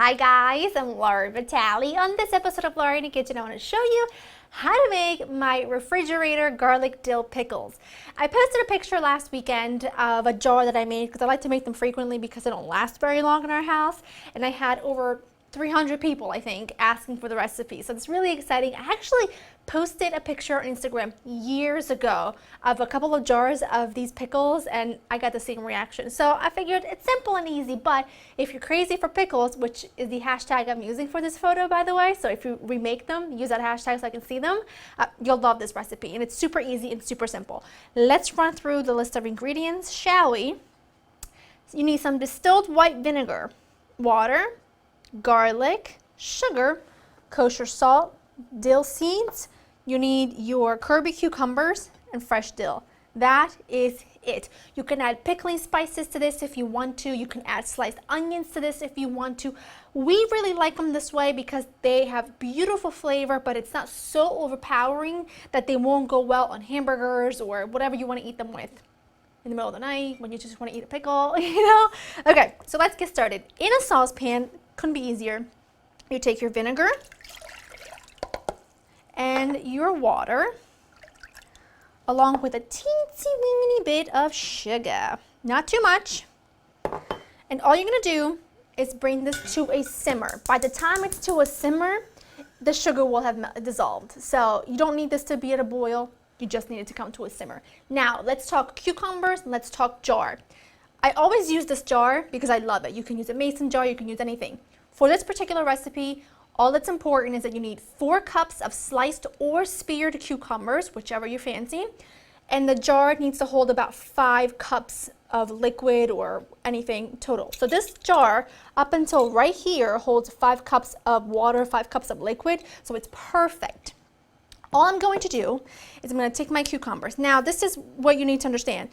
Hi guys, I'm Laura Vitale. On this episode of Laura in the Kitchen, I want to show you how to make my refrigerator garlic dill pickles. I posted a picture last weekend of a jar that I made because I like to make them frequently because they don't last very long in our house, and I had over 300 people, I think, asking for the recipe. So it's really exciting. I actually posted a picture on Instagram years ago of a couple of jars of these pickles and I got the same reaction. So I figured it's simple and easy, but if you're crazy for pickles, which is the hashtag I'm using for this photo, by the way, so if you remake them, use that hashtag so I can see them, you'll love this recipe. And it's super easy and super simple. Let's run through the list of ingredients, shall we? So you need some distilled white vinegar, water, garlic, sugar, kosher salt, dill seeds. You need your Kirby cucumbers and fresh dill. That is it. You can add pickling spices to this if you want to. You can add sliced onions to this if you want to. We really like them this way because they have beautiful flavor, but it's not so overpowering that they won't go well on hamburgers or whatever you want to eat them with in the middle of the night when you just want to eat a pickle, you know? Okay, so let's get started. In a saucepan, couldn't be easier. You take your vinegar and your water along with a teensy weeny bit of sugar, not too much. And all you're gonna do is bring this to a simmer. By the time it's to a simmer, the sugar will have dissolved. So you don't need this to be at a boil, you just need it to come to a simmer. Now let's talk cucumbers, let's talk jar. I always use this jar because I love it. You can use a mason jar, you can use anything. For this particular recipe, all that's important is that you need 4 cups of sliced or speared cucumbers, whichever you fancy, and the jar needs to hold about 5 cups of liquid or anything total. So this jar, up until right here, holds 5 cups of water, 5 cups of liquid, so it's perfect. All I'm going to do is I'm going to take my cucumbers. Now, this is what you need to understand.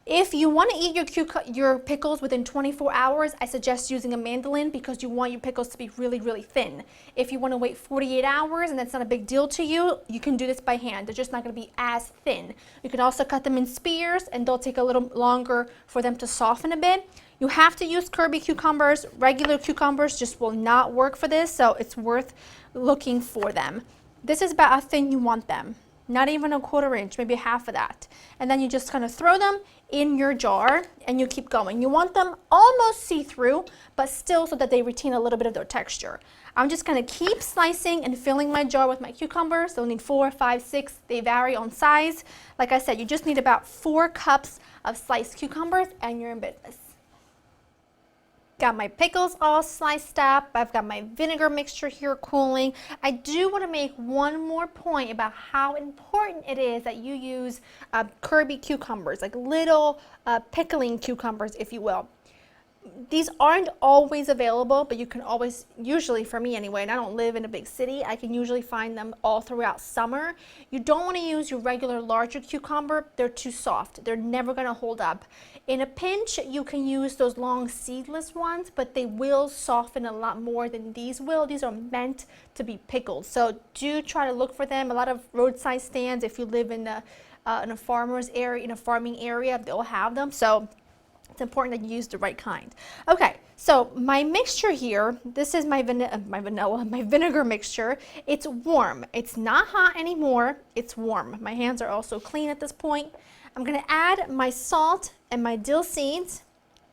If you want to eat your pickles within 24 hours, I suggest using a mandolin because you want your pickles to be really, really thin. If you want to wait 48 hours and that's not a big deal to you, you can do this by hand. They're just not going to be as thin. You can also cut them in spears and they'll take a little longer for them to soften a bit. You have to use Kirby cucumbers. Regular cucumbers just will not work for this, so it's worth looking for them. This is about how thin you want them. Not even a 1/4 inch, maybe half of that. And then you just kind of throw them in your jar and you keep going. You want them almost see-through, but still so that they retain a little bit of their texture. I'm just going to keep slicing and filling my jar with my cucumbers. So you'll need 4, 5, 6. They vary on size. Like I said, you just need about 4 cups of sliced cucumbers and you're in business. Got my pickles all sliced up. I've got my vinegar mixture here cooling. I do want to make one more point about how important it is that you use Kirby cucumbers, like little pickling cucumbers, if you will. These aren't always available, but you can always, usually for me anyway, and I don't live in a big city, I can usually find them all throughout summer. You don't want to use your regular larger cucumber. They're too soft. They're never going to hold up. In a pinch, you can use those long seedless ones, but they will soften a lot more than these will. These are meant to be pickled. So do try to look for them. A lot of roadside stands, if you live in a farmer's area, in a farming area, they'll have them. So it's important that you use the right kind. Okay, so my mixture here, this is my vinegar mixture. It's warm. It's not hot anymore. It's warm. My hands are also clean at this point. I'm going to add my salt and my dill seeds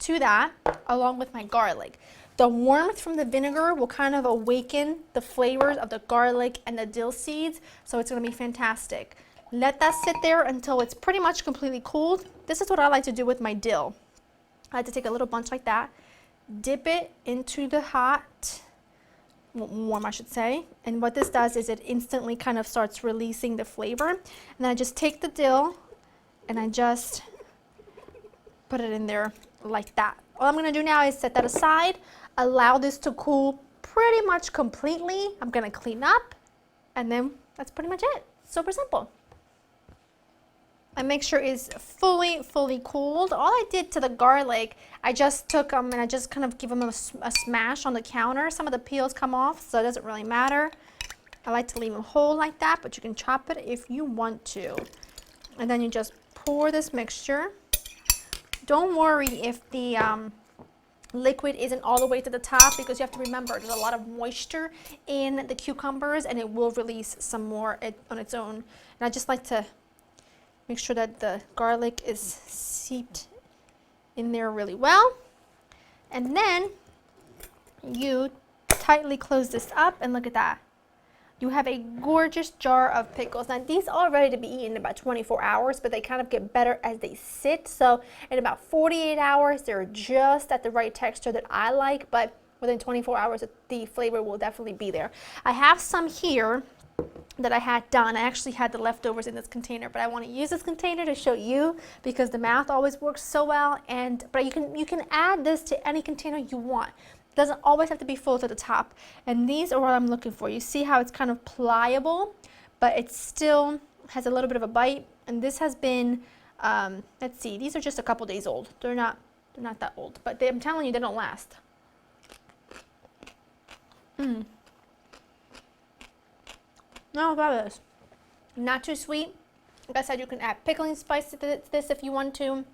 to that, along with my garlic. The warmth from the vinegar will kind of awaken the flavors of the garlic and the dill seeds, so it's going to be fantastic. Let that sit there until it's pretty much completely cooled. This is what I like to do with my dill. I like to take a little bunch like that, dip it into the hot, warm I should say, and what this does is it instantly kind of starts releasing the flavor. And then I just take the dill and I just put it in there like that. All I'm going to do now is set that aside, allow this to cool pretty much completely. I'm going to clean up and then that's pretty much it. Super simple. My mixture is fully cooled. All I did to the garlic, I just took them and I just kind of give them a smash on the counter. Some of the peels come off, so it doesn't really matter. I like to leave them whole like that, but you can chop it if you want to. And then you just pour this mixture. Don't worry if the liquid isn't all the way to the top, because you have to remember there's a lot of moisture in the cucumbers and it will release some more on its own. And I just like to make sure that the garlic is seeped in there really well. And then you tightly close this up and look at that. You have a gorgeous jar of pickles. Now these are ready to be eaten in about 24 hours, but they kind of get better as they sit. So in about 48 hours, they're just at the right texture that I like, but within 24 hours, the flavor will definitely be there. I have some here that I had done. I actually had the leftovers in this container, but I want to use this container to show you because the mouth always works so well. But you can add this to any container you want. Doesn't always have to be full to the top. And these are what I'm looking for. You see how it's kind of pliable, but it still has a little bit of a bite. And this has been, let's see, these are just a couple days old. They're not that old, but I'm telling you, they don't last. No, that is not too sweet. Like I said, you can add pickling spice to this if you want to.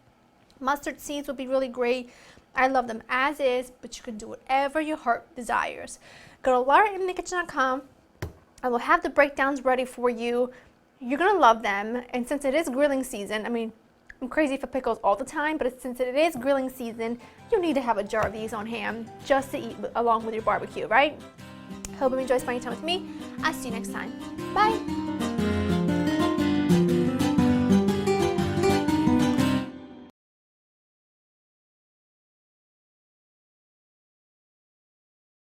Mustard seeds would be really great. I love them as is, but you can do whatever your heart desires. Go to laurainthekitchen.com. I will have the breakdowns ready for you. You're gonna love them, and since it is grilling season, I mean, I'm crazy for pickles all the time, but since it is grilling season, you need to have a jar of these on hand just to eat along with your barbecue, right? Hope you enjoy spending time with me. I'll see you next time. Bye.